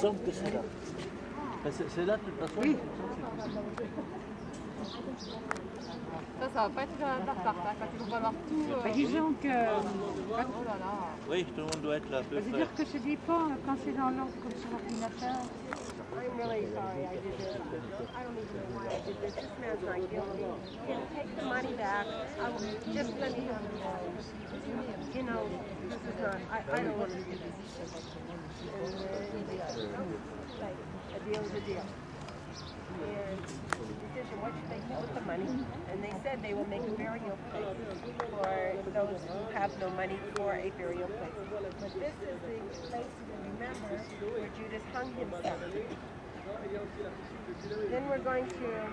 semble que c'est là. C'est là de toute façon. Oui. Ça va pas être Dartart quand ils vont falloir tout. Disons que... Oh là là. Oui, tout le monde doit être là à peu Ça veut près. dire que ça dépend quand c'est dans l'ordre comme sur l'ordinateur. I'm really sorry I did this. I don't even know why I did this. This man's not guilty. He'll take the money back. I will just let me have it. You know, this is not, I don't want to do this. Like, a deal is a deal. And decision, what should they do with the money? And they said they will make a burial place for those who have no money for a burial place. But this is the place to remember where Judas hung himself. Then we're going to,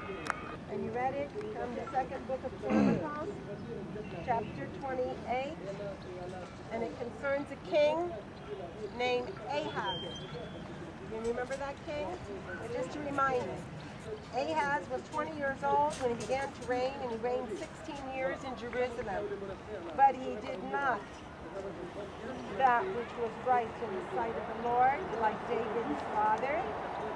and you read it, come to second book of Chronicles, chapter 28, and it concerns a king named Ahaz. You remember that king? And just to remind you, Ahaz was 20 years old when he began to reign, and he reigned 16 years in Jerusalem. But he did not that which was right in the sight of the Lord, like David's father.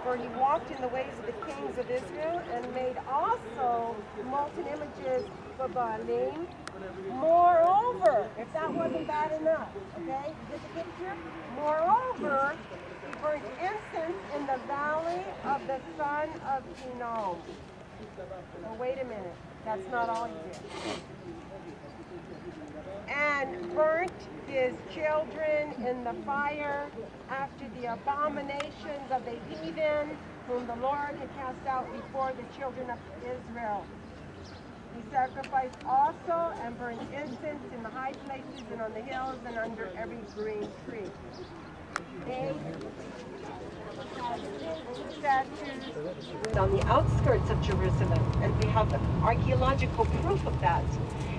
For he walked in the ways of the kings of Israel, and made also molten images for Baalim. Moreover, if that wasn't bad enough, okay, you get the picture? Moreover, he burnt incense in the valley of the son of Hinnom. Well, wait a minute. That's not all he did. And burnt his children in the fire after the abominations of the heathen whom the Lord had cast out before the children of Israel. He sacrificed also and burned incense in the high places and on the hills and under every green tree. They had statues on the outskirts of Jerusalem, and we have archaeological proof of that.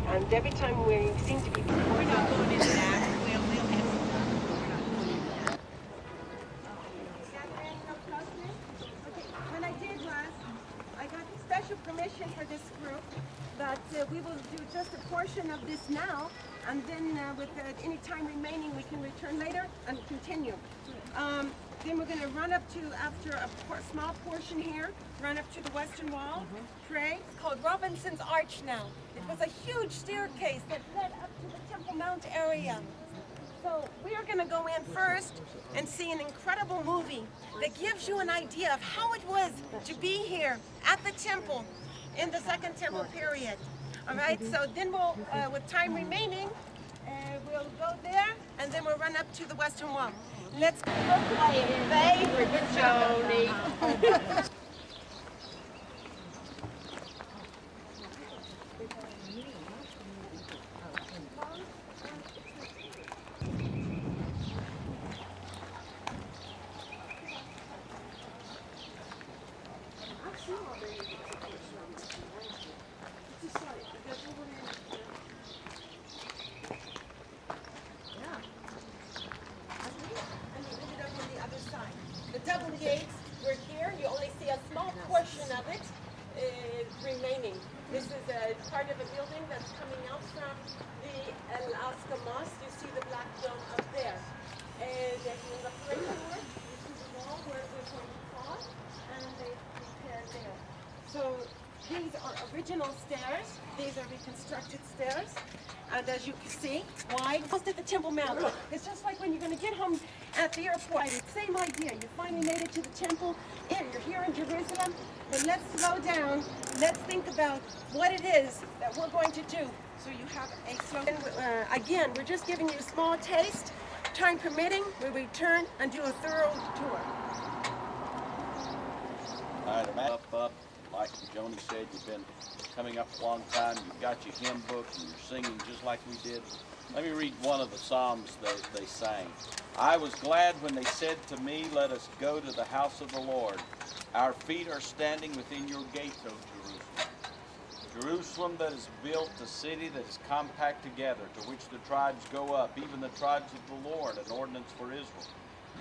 And every time we seem to be... We're not going into that. We'll have What I did was, I got special permission for this group that we will do just a portion of this now, and then with any time remaining we can return later and continue. Then we're going to run up to, after a small portion here, run up to the western wall, pray. It's called Robinson's Arch now. It was a huge staircase that led up to the Temple Mount area. So we are going to go in first and see an incredible movie that gives you an idea of how it was to be here at the temple in the Second Temple period. All right, so then we'll, with time remaining, we'll go there and then we'll run up to the western wall. Let's go play a favorite, Joni. Double gates, we're here. You only see a small portion of it remaining. This is a part of a building that's coming out from the Alaska Mosque. You see the black dome up there. And in the framework, you see the wall where we're going to fall, and they prepared there. So these are original stairs. These are reconstructed stairs. And as you can see, wide, almost at the Temple Mount. It's just like when you're going to get home at the airport. Same idea. You finally made it to the temple. You're here in Jerusalem. And let's slow down. Let's think about what it is that we're going to do. So you have a slow... again, we're just giving you a small taste. Time permitting, we'll return and do a thorough tour. All right, up. Like Joni said, you've been coming up a long time. You've got your hymn book and you're singing just like we did. Let me read one of the psalms they sang. I was glad when they said to me, let us go to the house of the Lord. Our feet are standing within your gates, O Jerusalem. Jerusalem that is built, a city that is compact together, to which the tribes go up, even the tribes of the Lord, an ordinance for Israel.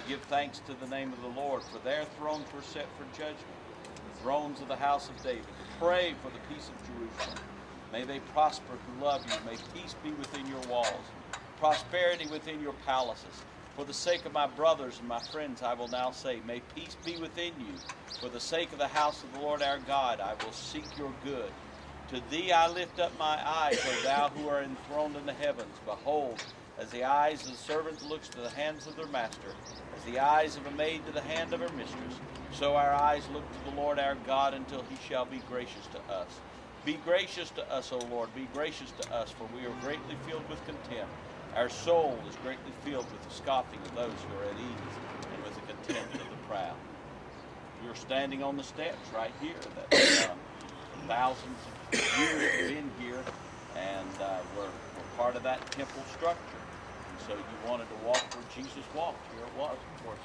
To give thanks to the name of the Lord, for their thrones were set for judgment. Thrones of the house of David. Pray for the peace of Jerusalem. May they prosper who love you. May peace be within your walls, prosperity within your palaces. For the sake of my brothers and my friends, I will now say, may peace be within you. For the sake of the house of the Lord our God, I will seek your good. To thee I lift up my eyes, O thou who art enthroned in the heavens. Behold, as the eyes of the servant looks to the hands of their master, as the eyes of a maid to the hand of her mistress, so our eyes look to the Lord our God until he shall be gracious to us. Be gracious to us, O Lord, be gracious to us, for we are greatly filled with contempt. Our soul is greatly filled with the scoffing of those who are at ease, and with the contempt of the proud. You're standing on the steps right here that thousands of years have been here, and we're part of that temple structure. And so you wanted to walk where Jesus walked. Here it was, of course.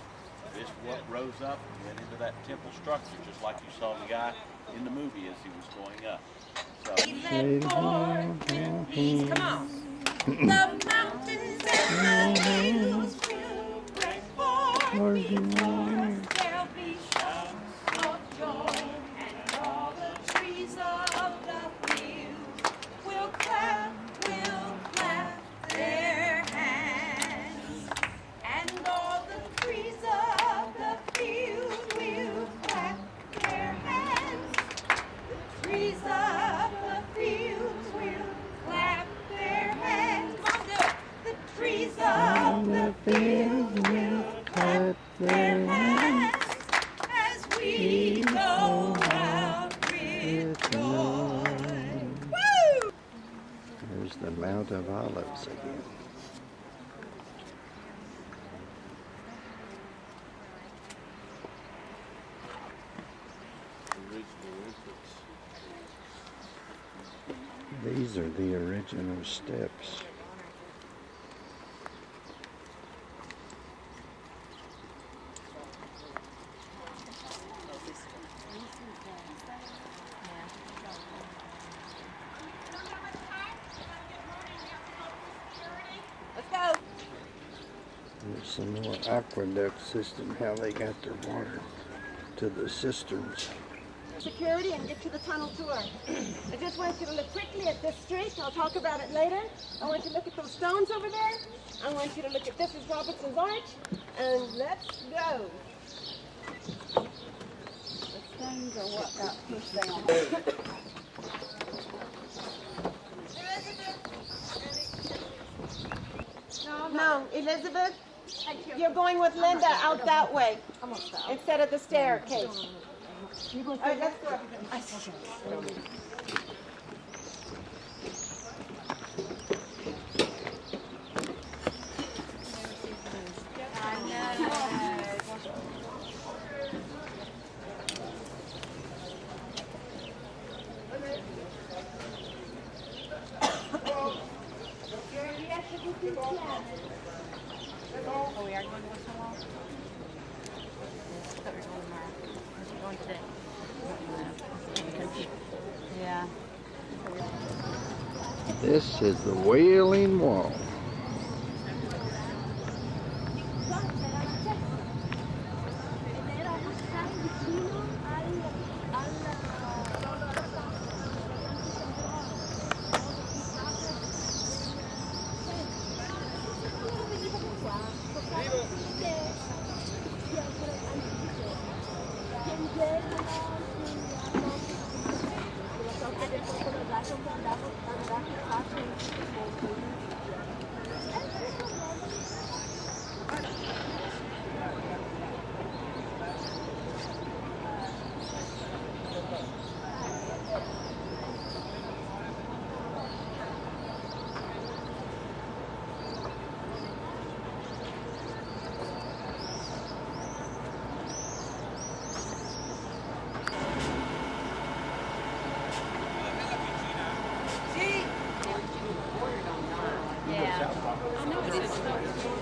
This what rose up and went into that temple structure, just like you saw the guy in the movie as he was going up. So, Come on. The mountains and the hills will break forth because there'll be shouts of joy, and all the trees of the field will clap their hands, and all the trees of the field will clap their hands. The trees of the fields will clap their hands. Come on, do it. The trees of the field will clap their hands as we go out with joy. Woo! There's the Mount of Olives again. These are the original steps. Let's go. There's some more aqueduct system, how they got their water to the cisterns. Security and get to the tunnel tour. I just want you to look quickly at this street. I'll talk about it later. I want you to look at those stones over there. I want you to look at this is Robertson's Arch. And let's go. The stones are what got pushed down. No, Elizabeth, you're going with Linda out that way instead of the staircase. All right, let's go. Oh, we are going to go somewhere? I thought we were going tomorrow. We're going today. Yeah. This is the Wailing Wall.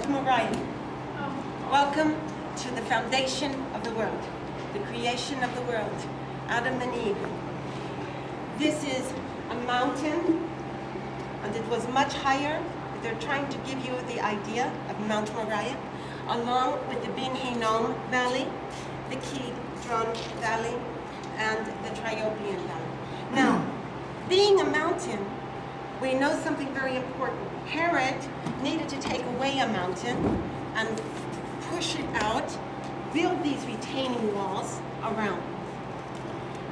Moriah. Welcome to the foundation of the world, the creation of the world, Adam and Eve. This is a mountain, and it was much higher. They're trying to give you the idea of Mount Moriah, along with the Ben Hinnom Valley, the Kidron Valley, and the Triopian Valley. Now, being a mountain, we know something very important. Herod needed to take away a mountain, and push it out, build these retaining walls around.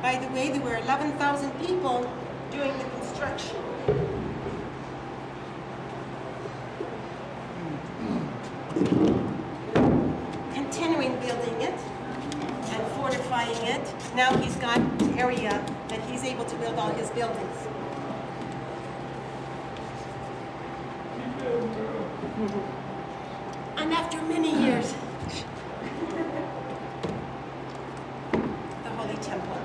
By the way, there were 11,000 people doing the construction. Continuing building it and fortifying it. Now he's got area that he's able to build all his buildings. And after many years, the Holy Temple.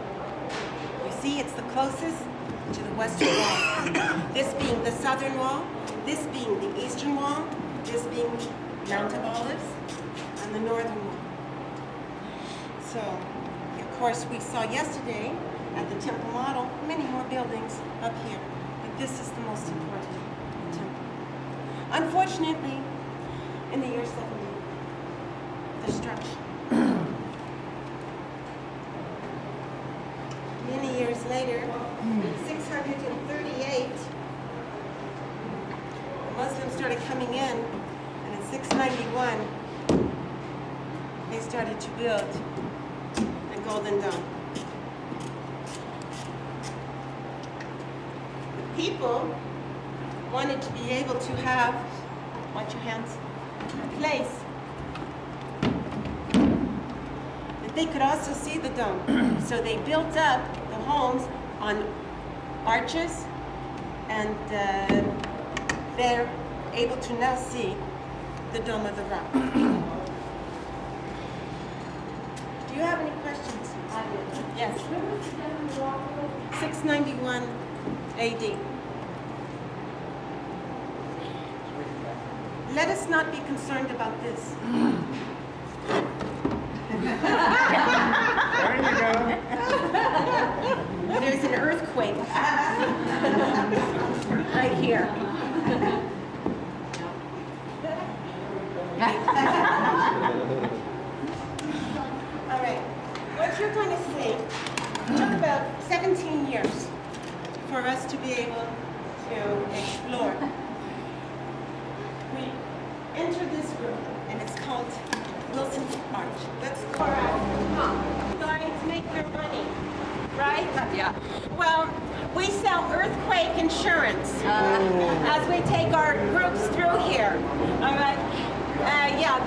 You see, it's the closest to the western wall. This being the southern wall, this being the eastern wall, this being Mount of Olives, and the northern wall. So, of course, we saw yesterday at the temple model many more buildings up here, but this is the most important temple. Unfortunately, in the year 70, destruction. Many years later, in 638, the Muslims started coming in, and in 691, they started to build the Golden Dome. The people wanted to be able to have, watch your hands, a place that they could also see the dome. So they built up the homes on arches, and they're able to now see the Dome of the Rock. Do you have any questions? Yes. 691 AD. Let us not be concerned about this. There you go. There's an earthquake right here. All right, what you're going to see took about 17 years for us to be able to explore. We entered this room, and it's called Wilson's Arch. Let's go around. Starting to make their money, right? Yeah. Well, we sell earthquake insurance as we take our groups through here. All right. Yeah,